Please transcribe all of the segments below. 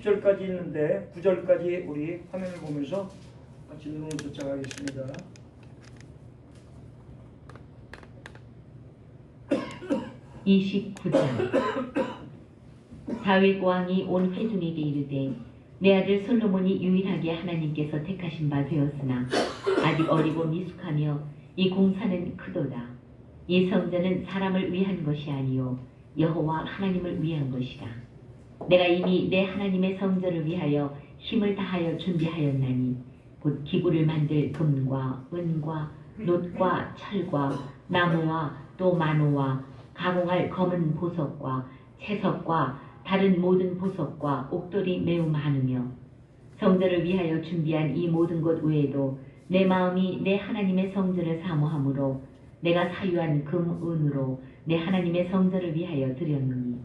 10절까지 있는데 9절까지 우리 화면을 보면서 같이 눈으로 쫓아가겠습니다. 다윗 왕이 온 회중에게 이르되 내 아들 솔로몬이 유일하게 하나님께서 택하신 바 되었으나 아직 어리고 미숙하며 이 공사는 크도다. 이 성전은 사람을 위한 것이 아니요 여호와 하나님을 위한 것이라. 내가 이미 내 하나님의 성전을 위하여 힘을 다하여 준비하였나니 곧 기구를 만들 금과 은과 놋과 철과 나무와 또 만호와 가공할 검은 보석과 채석과 다른 모든 보석과 옥돌이 매우 많으며 성전을 위하여 준비한 이 모든 것 외에도 내 마음이 내 하나님의 성전을 사모하므로 내가 사유한 금, 은으로 내 하나님의 성전을 위하여 드렸느니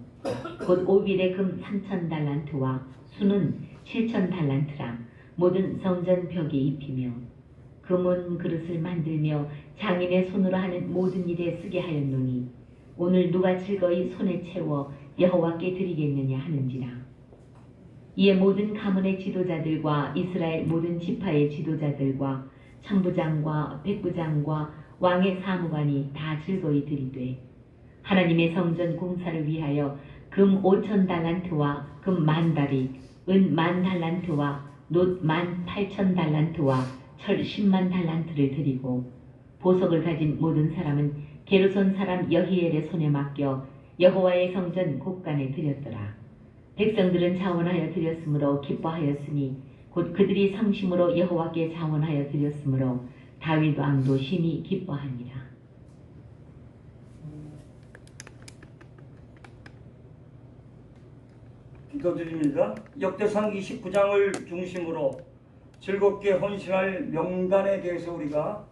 곧 오빌의 금 3,000달란트와 수는 7,000달란트라 모든 성전 벽에 입히며 금은 그릇을 만들며 장인의 손으로 하는 모든 일에 쓰게 하였노니 오늘 누가 즐거이 손에 채워 여호와께 드리겠느냐 하는지라. 이에 모든 가문의 지도자들과 이스라엘 모든 지파의 지도자들과 천부장과 백부장과 왕의 사무관이 다 즐거이 드리되 하나님의 성전 공사를 위하여 금 5,000달란트와 금 10,000다리, 은 10,000달란트와 놋 18,000달란트와 철 100,000달란트를 드리고 보석을 가진 모든 사람은 게르손 사람 여히엘의 손에 맡겨 여호와의 성전 곳간에 드렸더라. 백성들은 자원하여 드렸으므로 기뻐하였으니 곧 그들이 성심으로 여호와께 자원하여 드렸으므로 다윗 왕도 심히 기뻐하니라. 기도드립니다. 역대상 29장을 중심으로 즐겁게 헌신할 명단에 대해서 우리가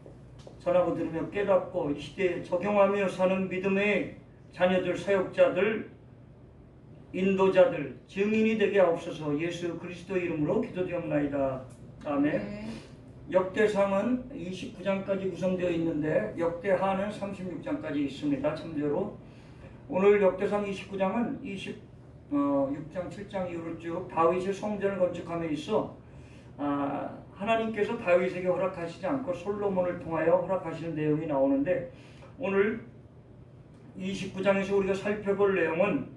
전하고 들으며 깨닫고 이 시대에 적용하며 사는 믿음의 자녀들, 사역자들, 인도자들, 증인이 되게 하옵소서. 예수 그리스도 이름으로 기도드리옵나이다. 아멘. 역대상은 29장까지 구성되어 있는데 역대하는 36장까지 있습니다. 참조로 오늘 역대상 29장은 6장 7장 이후로 쭉 다윗이 성전을 건축함에 있어 하나님께서 다윗에게 허락하시지 않고 솔로몬을 통하여 허락하시는 내용이 나오는데 오늘 29장에서 우리가 살펴볼 내용은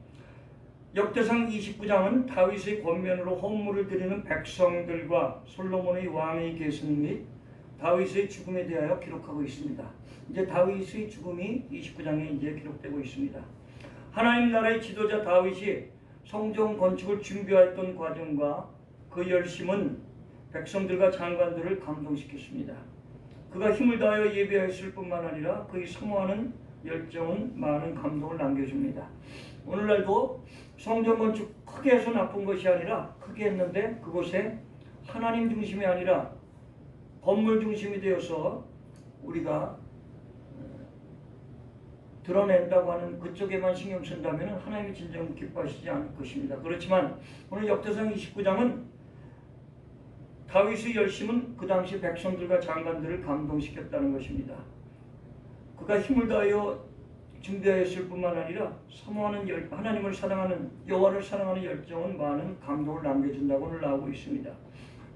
역대상 29장은 다윗의 권면으로 헌물을 드리는 백성들과 솔로몬의 왕의 계승 및 다윗의 죽음에 대하여 기록하고 있습니다. 이제 다윗의 죽음이 29장에 이제 기록되고 있습니다. 하나님 나라의 지도자 다윗이 성전 건축을 준비하였던 과정과 그 열심은 백성들과 장관들을 감동시켰습니다. 그가 힘을 다하여 예배하였을 뿐만 아니라 그의 사모하는 열정은 많은 감동을 남겨줍니다. 오늘날도 성전 건축 크게 해서 나쁜 것이 아니라 크게 했는데 그곳에 하나님 중심이 아니라 건물 중심이 되어서 우리가 드러낸다고 하는 그쪽에만 신경 쓴다면 하나님이 진정 기뻐하시지 않을 것입니다. 그렇지만 오늘 역대상 29장은 다윗의 열심은 그 당시 백성들과 장관들을 감동시켰다는 것입니다. 그가 힘을 다하여 준비하였을 뿐만 아니라 사모하는 하나님을 사랑하는 여호와를 사랑하는 열정은 많은 감동을 남겨준다고 오늘 나오고 있습니다.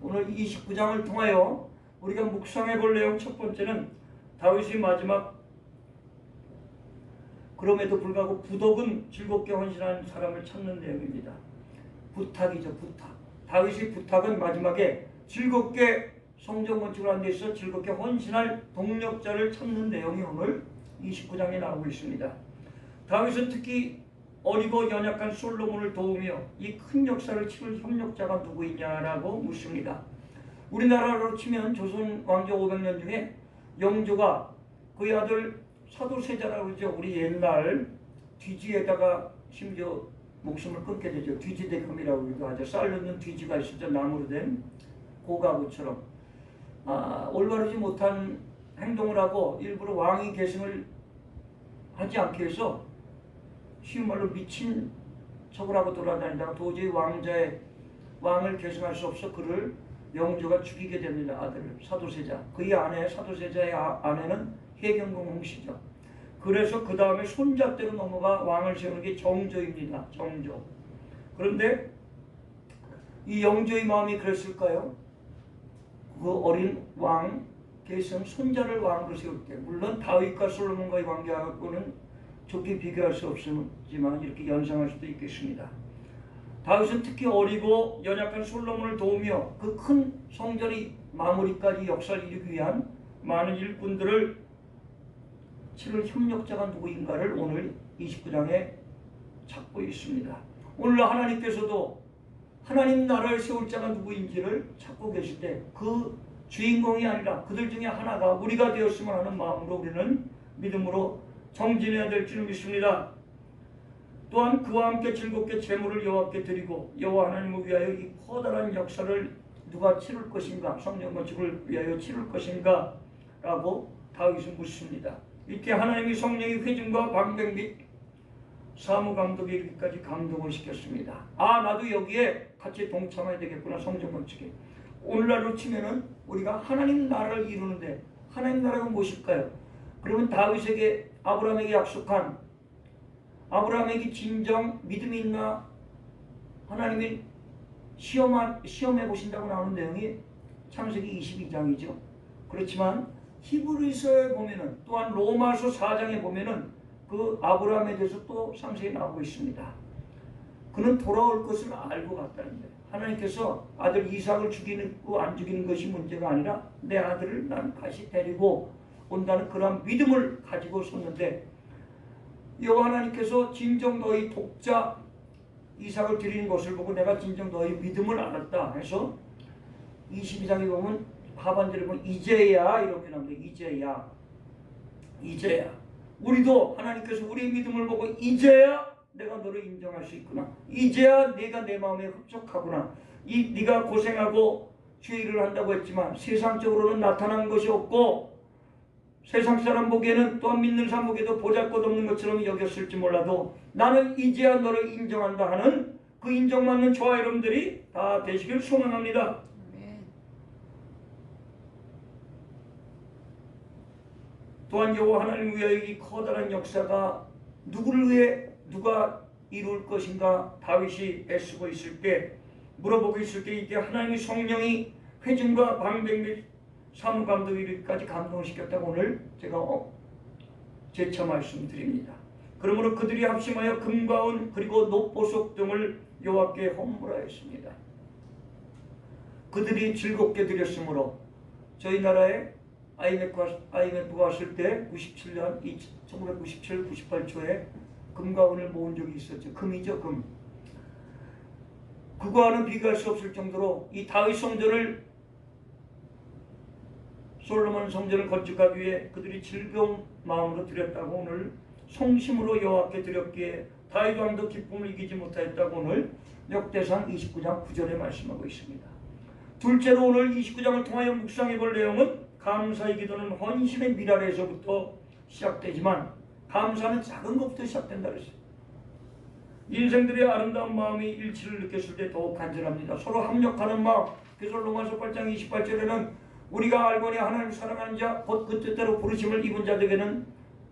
오늘 29장을 통하여 우리가 묵상해 볼 내용 첫 번째는 다윗의 마지막 그럼에도 불구하고 부덕은 즐겁게 헌신하는 사람을 찾는 내용입니다. 부탁이죠. 부탁. 다윗의 부탁은 마지막에 즐겁게 성전 건축을 하는 데 있어서 즐겁게 헌신할 동력자를 찾는 내용이 오늘 29장에 나오고 있습니다. 다윗은 특히 어리고 연약한 솔로몬을 도우며 이 큰 역사를 치를 협력자가 누구이냐라고 묻습니다. 우리나라로 치면 조선 왕조 500년 중에 영조가 그의 아들 사도세자라고 그러죠. 우리 옛날 뒤지에다가 심지어 목숨을 끊게 되죠. 뒤지대금이라고 하죠. 쌀 넣는 뒤지가 있었죠. 나무로 된 고가구처럼 올바르지 못한 행동을 하고 일부러 왕위 계승을 하지 않기 위해서 쉬운 말로 미친 척을 하고 돌아다니다가 도저히 왕을 계승할 수 없어 그를 영조가 죽이게 됩니다. 아들을 사도세자. 그의 아내 사도세자의 아내는 해경궁 홍씨죠. 그래서 그 다음에 손잡대로 넘어가 왕을 세우는 게 정조입니다. 정조. 그런데 이 영조의 마음이 그랬을까요? 그 어린 왕 게스는 손자를 왕으로 세울 때, 물론 다윗과 솔로몬과의 관계하고는 좋게 비교할 수 없지만 이렇게 연상할 수도 있겠습니다. 다윗은 특히 어리고 연약한 솔로몬을 도우며 그 큰 성전의 마무리까지 역사를 이루기 위한 많은 일꾼들을 치를 협력자가 누구인가를 오늘 29장에 찾고 있습니다. 오늘 하나님께서도 하나님 나라를 세울 자가 누구인지를 찾고 계실 때 그 주인공이 아니라 그들 중에 하나가 우리가 되었으면 하는 마음으로 우리는 믿음으로 정진해야 될 줄 믿습니다. 또한 그와 함께 즐겁게 제물을 여호와께 드리고 여호와 하나님을 위하여 이 커다란 역사를 누가 치룰 것인가, 성전 건축을 위하여 치룰 것인가 라고 다윗은 묻습니다. 이때 하나님이 성령의 회중과 방백 및 사무감독에 이르기까지 감동을 시켰습니다. 아, 나도 여기에 같이 동참해야 되겠구나. 성전 건축에. 오늘날로 치면은 우리가 하나님 나라를 이루는데 하나님 나라가 무엇일까요? 그러면 다윗에게 아브라함에게 약속한, 아브라함에게 진정 믿음이 있나 하나님이 시험해 보신다고 나오는 내용이 창세기 22장이죠. 그렇지만 히브리서에 보면은, 또한 로마서 4장에 보면은 그 아브라함에 대해서 또 상세히 나오고 있습니다. 그는 돌아올 것을 알고 갔다는 거예요. 하나님께서 아들 이삭을 죽이고 안 죽이는 것이 문제가 아니라 내 아들을 난 다시 데리고 온다는 그런 믿음을 가지고 섰는데, 여호와 하나님께서 진정 너희 독자 이삭을 드리는 것을 보고 내가 진정 너희 믿음을 알았다 해서 22장에 보면 하반절에 보면 이제야 이렇게 나옵니다. 이제야 우리도 하나님께서 우리의 믿음을 보고 이제야 내가 너를 인정할 수 있구나, 이제야 네가 내 마음에 흡족하구나, 네가 고생하고 주의 일을 한다고 했지만 세상적으로는 나타난 것이 없고 세상 사람 보기에는, 또한 믿는 사람 보기에도 보잘것없는 것처럼 여겼을지 몰라도 나는 이제야 너를 인정한다 하는 그 인정받는 저와 여러분들이 다 되시길 소망합니다. 또한 여호와 하나님을 위하여 이 커다란 역사가 누구를 위해 누가 이룰 것인가 다윗이 애쓰고 있을 때, 물어보고 있을 때 이때 하나님의 성령이 회중과 방백 및 사무감독에 이르기까지 감동시켰다고 오늘 제가 재차 말씀드립니다. 그러므로 그들이 합심하여 금과 은 그리고 녹보석 등을 여호와께 헌물하였습니다. 그들이 즐겁게 드렸으므로 저희 나라에 IMF가 왔을 때 97년 1997, 98초에 금과 은을 모은 적이 있었죠. 금이죠, 금. 그거와는 비교할 수 없을 정도로 이 다윗 성전을, 솔로몬 성전을 건축하기 위해 그들이 즐거운 마음으로 드렸다고 오늘 성심으로 여호와께 드렸기에 다윗 왕도 기쁨을 이기지 못하였다고 오늘 역대상 29장 9절에 말씀하고 있습니다. 둘째로 오늘 29장을 통하여 묵상해 볼 내용은 감사의 기도는 헌신의 미랄에서부터 시작되지만 감사는 작은 것부터 시작된다 그랬어요. 인생들의 아름다운 마음이 일치를 느꼈을 때 더욱 간절합니다. 서로 합력하는 마음. 그래서 로마서 8장 28절에는 우리가 알거니 하나님을 사랑하는 자 곧 그 뜻대로 부르심을 입은 자들에게는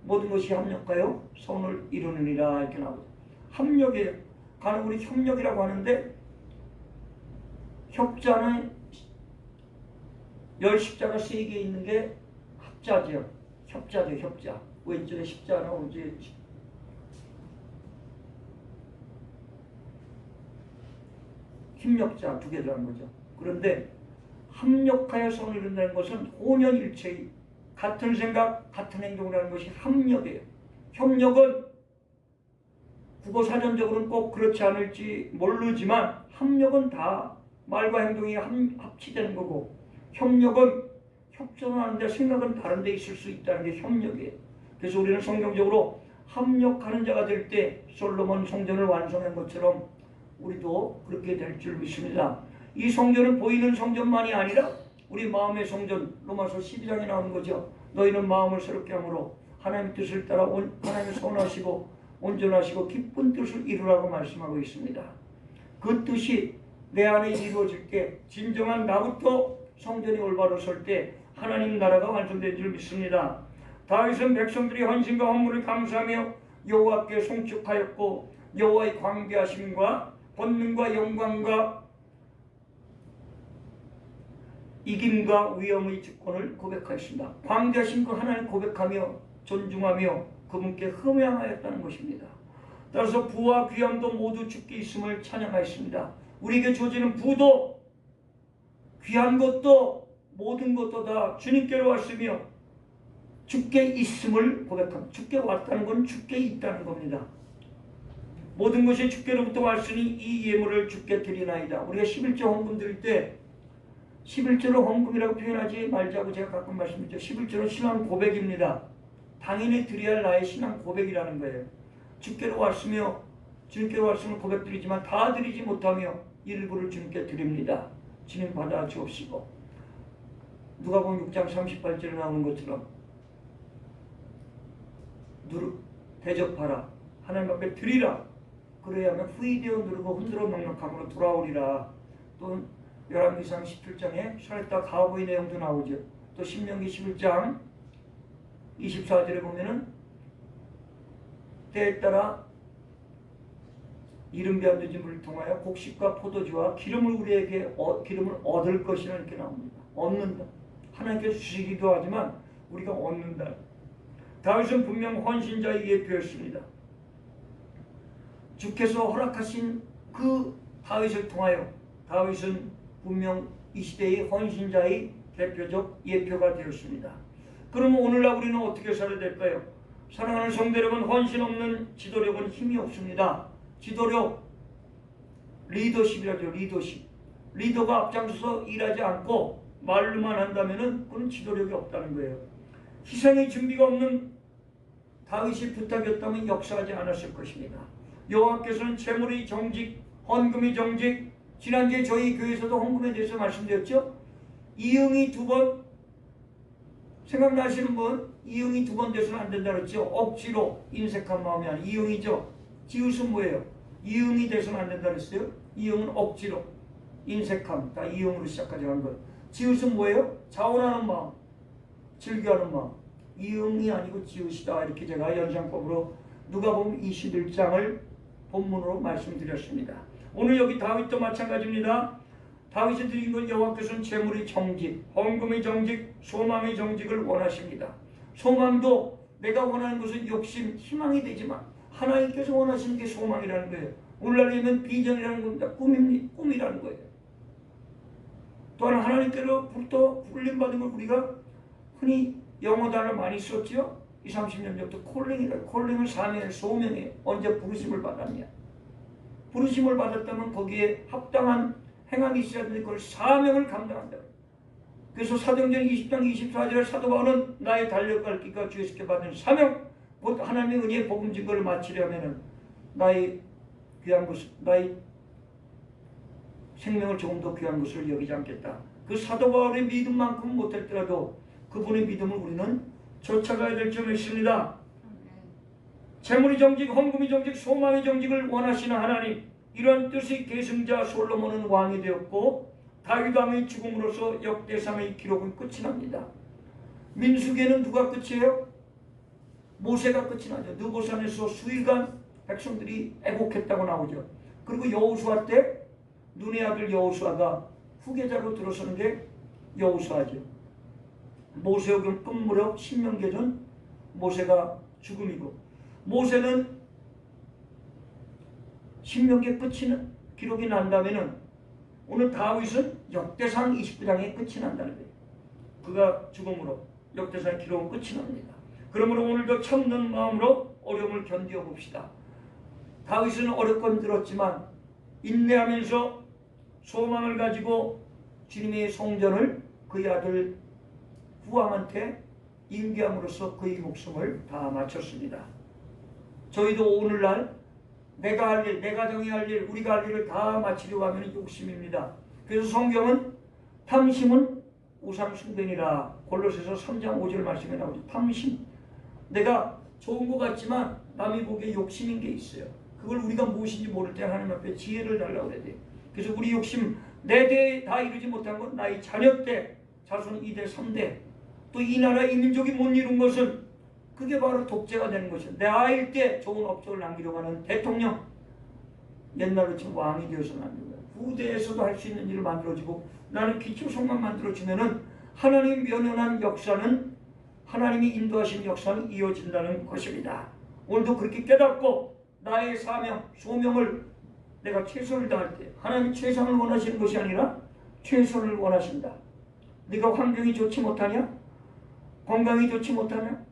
모든 것이 합력하여 선을 이루느니라 이렇게 나오죠. 합력이에요. 가는 우리 협력이라고 하는데, 협자는 열 십자가 세 개 있는 게 합자죠. 협자죠, 협자. 왼쪽에 십자가, 오른쪽에 협력자 두 개 들어간 거죠. 그런데 합력하여 선을 이룬다는 것은 혼연일체의 같은 생각, 같은 행동을 하는 것이 합력이에요. 협력은 국어사전적으로는 꼭 그렇지 않을지 모르지만 합력은 다 말과 행동이 합치되는 거고, 협력은 협조하는데 생각은 다른 데 있을 수 있다는 게 협력이에요. 그래서 우리는 성경적으로 합력하는 자가 될 때 솔로몬 성전을 완성한 것처럼 우리도 그렇게 될 줄 믿습니다. 이 성전은 보이는 성전만이 아니라 우리 마음의 성전, 로마서 12장에 나오는 거죠. 너희는 마음을 새롭게 함으로 하나님의 뜻을 따라 하나님을 선하시고 온전하시고 기쁜 뜻을 이루라고 말씀하고 있습니다. 그 뜻이 내 안에 이루어질 때, 진정한 나부터 성전이 올바로 설 때 하나님 나라가 완성된 줄 믿습니다. 다윗은 백성들이 헌신과 헌물을 감사하며 여호와께 송축하였고 여호와의 광대하심과 권능과 영광과 이김과 위엄의 주권을 고백하였습니다. 광대하신 그 하나님 고백하며 존중하며 그분께 흠양하였다는 것입니다. 따라서 부와 귀함도 모두 주께 있음을 찬양하였습니다. 우리에게 주어지는 부도 귀한 것도 모든 것도 다 주님께로 왔으며 주께 있음을 고백합니다. 주께 왔다는 건 주께 있다는 겁니다. 모든 것이 주께로부터 왔으니 이 예물을 주께 드리나이다. 우리가 11조 헌금 드릴 때 11조를 헌금이라고 표현하지 말자고 제가 가끔 말씀드렸죠. 11조는 신앙 고백입니다. 당연히 드려야 할 나의 신앙 고백이라는 거예요. 주께로 왔으며 주님께로 왔음을 고백드리지만 다 드리지 못하며 일부를 주님께 드립니다. 주님 받아 주옵시고 누가복음 6장 38절에 나오는 것처럼 대접하라. 하나님 앞에 드리라. 그래야 하면 후이되어 누르고 흔들어 넉넉함으로 돌아오리라. 또 열왕기상 17장에 살했다 가보의 내용도 나오죠. 또 신명기 11장 24절에 보면은 때에 따라 이름 배어진 물을 통하여 곡식과 포도주와 기름을 우리에게 기름을 얻을 것이라 이렇게 나옵니다. 얻는다. 하나님께서 주시기도 하지만 우리가 얻는다. 다윗은 분명 헌신자의 예표였습니다. 주께서 허락하신 그 다윗을 통하여 다윗은 분명 이 시대의 헌신자의 대표적 예표가 되었습니다. 그러면 오늘날 우리는 어떻게 살아야 될까요? 사랑하는 성도 여러분, 헌신 없는 지도력은 힘이 없습니다. 지도력, 리더십이라죠. 리더십. 리더가 앞장서서 일하지 않고 말로만 한다면 그건 지도력이 없다는 거예요. 희생의 준비가 없는 다윗이 부탁이었다면 역사하지 않았을 것입니다. 여호와께서는 재물의 정직, 헌금의 정직, 지난주에 저희 교회에서도 헌금에 대해서 말씀드렸죠. 이응이 2번 생각나시는 분? 이응이 2번 돼서는 안 된다 그랬죠. 억지로 인색한 마음이 아니라 이응이죠. 지읒은 뭐예요? 이응이 돼서는 안 된다 그랬어요. 이응은 억지로 인색함, 다 이응으로 시작하지 않은 거예요. 지읒은 뭐예요? 자원하는 마음, 즐겨하는 마음. 이응이 아니고 지읒이다. 이렇게 제가 연상법으로 누가복음 21장을 본문으로 말씀드렸습니다. 오늘 여기 다윗도 마찬가지입니다. 다윗이 드린 건 여호와께서는 재물의 정직, 헌금의 정직, 소망의 정직을 원하십니다. 소망도 내가 원하는 것은 욕심, 희망이 되지만 하나님께서 원하시는 게 소망이라는 거예요. 오늘날에는 비전이라는 겁니다. 꿈이라는 거예요. 또한 하나님께로부터 불림받은 걸 우리가 흔히 영어 단어 많이 썼죠. 20, 30년 전부터 콜링이라고. 콜링은 사명의 소명이에요. 언제 부르심을 받았냐. 부르심을 받았다면 거기에 합당한 행함이 있어야 되는데 그걸 사명을 감당한다. 그래서 사도행전 20장 24절에 사도 바울은 나의 달력과 기가 주에서 받은 사명, 곧 하나님의 은혜의 복음 증거를 마치려면 나의 귀한 것을, 나의 생명을 조금 더 귀한 것을 여기지 않겠다. 그 사도 바울의 믿음만큼 못했더라도 그분의 믿음을 우리는 쫓아가야 될 점이 있습니다. 재물의 정직, 헌금의 정직, 소망의 정직을 원하시는 하나님, 이러한 뜻의 계승자 솔로몬은 왕이 되었고 다윗 왕의 죽음으로써 역대상의 기록은 끝이 납니다. 민수기에는 누가 끝이에요? 모세가 끝이 나죠. 느보산에서 수일간 백성들이 애곡했다고 나오죠. 그리고 여호수아 때 눈의 아들 여호수아가 후계자로 들어서는 게 여호수아죠. 모세오경 끝무렵 신명기전 모세가 죽음이고, 모세는 신명기의 끝이는 기록이 난다면은 오늘 다윗은 역대상 29장의 끝이 난다는 거예요. 그가 죽음으로 역대상 기록은 끝이 납니다. 그러므로 오늘도 참는 마음으로 어려움을 견뎌 봅시다. 다윗은 어렵건 들었지만 인내하면서 소망을 가지고 주님의 성전을 그의 아들 후왕한테 인계함으로써 그의 목숨을 다 마쳤습니다. 저희도 오늘날 내가 할 일, 내 가정이 할 일, 우리가 할 일을 다 마치려고 하면 욕심입니다. 그래서 성경은 탐심은 우상숭배니라. 골로새서 3장 5절 말씀에 나오죠. 탐심. 내가 좋은 것 같지만 남이 보기에 욕심인 게 있어요. 그걸 우리가 무엇인지 모를 때 하나님 앞에 지혜를 달라고 그래야 돼요. 그래서 우리 욕심, 내 대에 다 이루지 못한 건 나의 자녀 때, 자손 2대, 3대, 또 이 나라 이 민족이 못 이룬 것은 그게 바로 독재가 되는 것이에요. 내 아이일 때 좋은 업적을 남기려고 하는 대통령, 옛날로 치면 왕이 되어서는 안 되는 거예요. 부대에서도 할 수 있는 일을 만들어주고 나는 기초성만 만들어주면은 하나님 면연한 역사는 하나님이 인도하신 역사는 이어진다는 것입니다. 오늘도 그렇게 깨닫고 나의 사명, 소명을 내가 최선을 다할 때 하나님 최선을 원하시는 것이 아니라 최선을 원하신다. 네가 환경이 좋지 못하냐? 건강이 좋지 못하냐?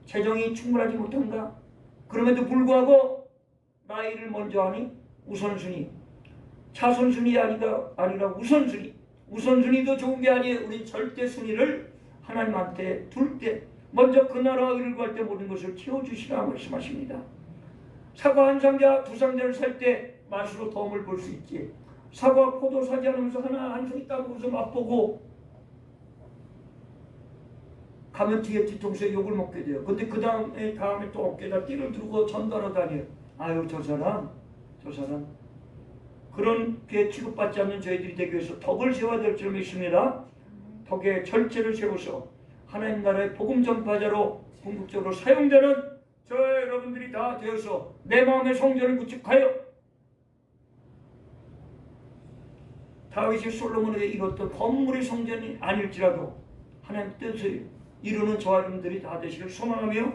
재정이 충분하지 못한가? 그럼에도 불구하고 나의 일을 먼저 하니 우선순위, 차선순위 아니라 우선순위. 우선순위도 좋은 게 아니에요. 우리 절대순위를 하나님한테 둘 때 먼저 그 나라와 일을 구할 때 모든 것을 채워주시라 말씀하십니다. 사과 한 상자, 두 상자를 살 때 맛으로 도움을 볼 수 있지. 사과, 포도 사지 않으면서 하나 한 송이 따고서 맛보고 가면 뒤에 뒤통수에 욕을 먹게 돼요. 근데 그 다음에 또 어깨에다 띠를 두르고 전달하러 다녀요. 아유 저 사람 그렇게 취급받지 않는 저희들이 되기 위해서 덕을 세워야 될 줄 믿습니다. 덕의 절제를 세워서 하나님 나라의 복음 전파자로 궁극적으로 사용되는 저 여러분들이 다 되어서 내 마음의 성전을 구축하여 다윗이 솔로몬에게 이뤘던 건물의 성전이 아닐지라도 하나님 뜻을 이루는 저와 여러분들이 다 되시길 소망하며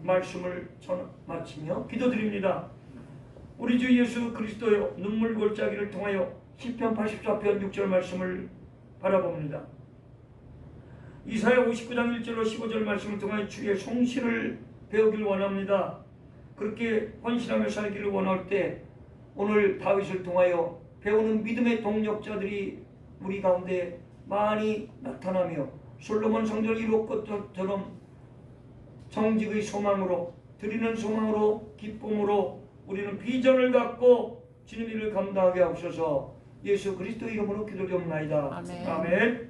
말씀을 마치며 기도드립니다. 우리 주 예수 그리스도여 눈물 골짜기를 통하여 시편 84편 6절 말씀을 바라봅니다. 이사야 59장 1절로 15절 말씀을 통하여 주의 성실을 배우길 원합니다. 그렇게 헌신하며 살기를 원할 때 오늘 다윗을 통하여 배우는 믿음의 동력자들이 우리 가운데 많이 나타나며 솔로몬 성전을 이루었 것처럼 정직의 소망으로 드리는 소망으로 기쁨으로 우리는 비전을 갖고 주님 일을 감당하게 하옵소서. 예수 그리스도 이름으로 기도드리옵나이다. 아멘. 아멘.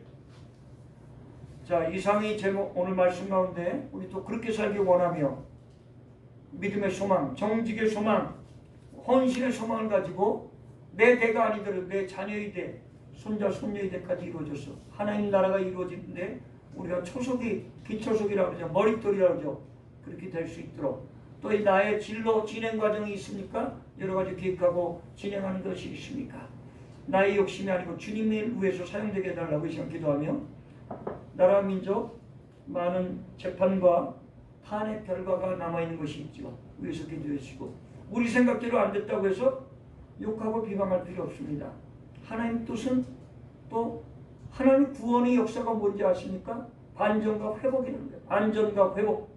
자, 이상의 제목 오늘 말씀 가운데 우리 또 그렇게 살기 원하며 믿음의 소망, 정직의 소망, 헌신의 소망을 가지고 내 대가 아니더라도 내 자녀의 대, 손자 손녀의 대까지 이루어졌어. 하나님 나라가 이루어지는데 우리가 초석이 기초석이라고 그러죠. 머릿돌이라고 그러죠. 그렇게 될 수 있도록 또 이 나의 진로 진행 과정이 있습니까? 여러 가지 기획하고 진행하는 것이 있습니까? 나의 욕심이 아니고 주님을 위해서 사용되게 해달라고 이 시간 기도하며 나라 민족 많은 재판과 탄핵 결과가 남아있는 것이 있죠. 위에서 기도해 주시고 우리 생각대로 안 됐다고 해서 욕하고 비방할 필요 없습니다. 하나님 뜻은 또 하나님 구원의 역사가 뭔지 아십니까? 반전과 회복이라는 거예요. 반전과 회복.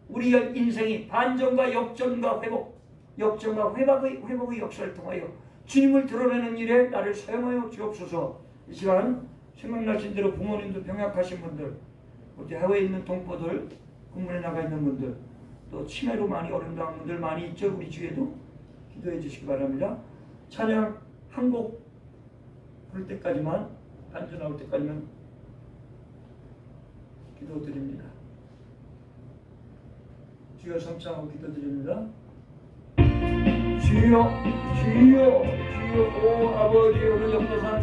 우리의 인생이 반전과 역전과 회복, 역전과 회복의 역사를 통하여 주님을 드러내는 일에 나를 사용하여 주옵소서. 이 시간 생각나신 대로 부모님도 병약하신 분들, 어디 해외에 있는 동포들, 국문에 나가 있는 분들, 또 치매로 많이 어려운 분들 많이 있죠. 우리 주위에도 기도해 주시기 바랍니다. 찬양 한 곡 부를 때까지만, 반주 나올 때까지만 기도드립니다. 주여 성창하고 기도드립니다. 주여 주여 주여 오 아버지 오늘 역도상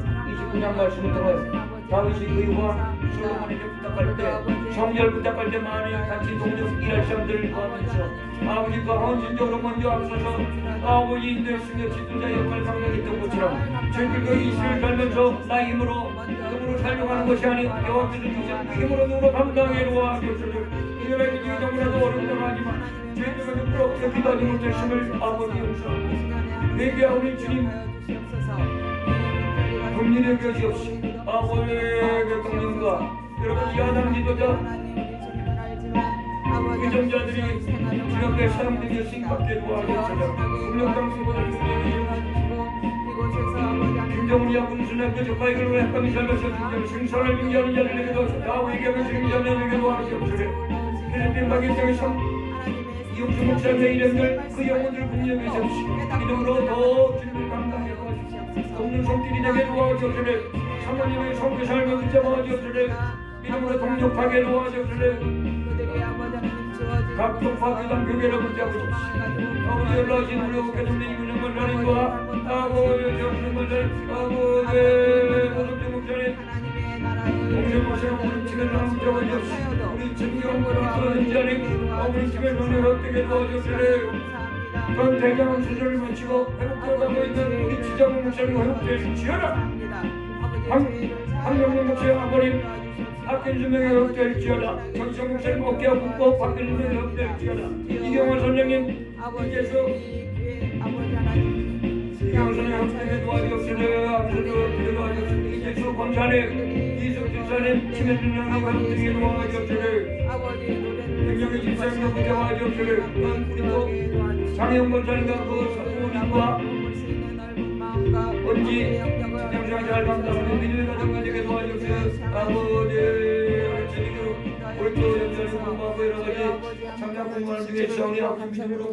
29장 말씀을 통하여 다윗이 의와 솔로몬에게 부탁할 때 성결 부탁할 때 많이 같이 동력 일할 사람들을 구하면서 아버지가 헌신적으로 먼저 앞서서 아버지 인도했으며 지도자 역할을 감당했던 것처럼 저희들과 이스라엘 살면서 나의 힘으로 살려가는 것이 아니고 여호와께서 주신 힘으로 눈으로 감당해놓아 것을 이겨내기 너무나도 어렵다하지만 저희들과 부끄럽게 기도하지 못했음을 아버지 용서하고 회개하오니 주님 국민의 교시없이 아버지의 국민과 여러분 야당 지도자 의정자들이 지역에 사람들이 생각게 도와주셔서 국력당승보다를 김정은 야군수나 그 적과이를 왜 합감이 살면서 생선을 민기하는 자를 내게 도와서 다우에게 생기자를 내게 도와주시옵소서. 필리핀 박인정에서 이용수 목사님의 이름들 그 영혼들 국민에 계십시오. 이름으로 더 주님을 감당해 도와주시옵소서. 돕는 손길이 되게 도와주옵소서. 사모님의 성교 삶을 붙잡아 주옵소서. 이름으로 동력하게 도와주옵소서. 각종 파괴단 교계를 붙잡으십시오. 아버지 연락하신 우리 오케드님 이구는 말라님과 아버지 정신 말라님 아버지 모든 목사님 동생 목사님 우리 집에 나무 잡아주십시오. 우리 증경 우리 도와준 자님 우리 집에 눈을 어떻게 도와주시래 전 대장암 수술을 마치고 회복되어가고 있는 우리 지정훈 목사님 회복되시지어라. 황명문 목사님 아버님 박근수 명예 회복되시지어라. 정성 목사님 어깨 아프고 박근수 명예 회복되시지어라. 이경화 선생님 이제서 이경화 선생님 회복되게 도와주옵시되 앞서도 도와주옵시되 이제서 권사님 이수 집사님 치매진 명예 회복되게 도와주옵시되 백령의 집사님 회복되게 도와주옵시되 우리 또 장혜영 권사님과 그 성부님과 언지 장사가 잘 감당하는 믿음의 가정과 되게 도와주옵시되 아버지 하나님으로 우리 또 연결을 공부하고 여러 가지 창작 공부하는 중에 시험이 아픈 믿음으로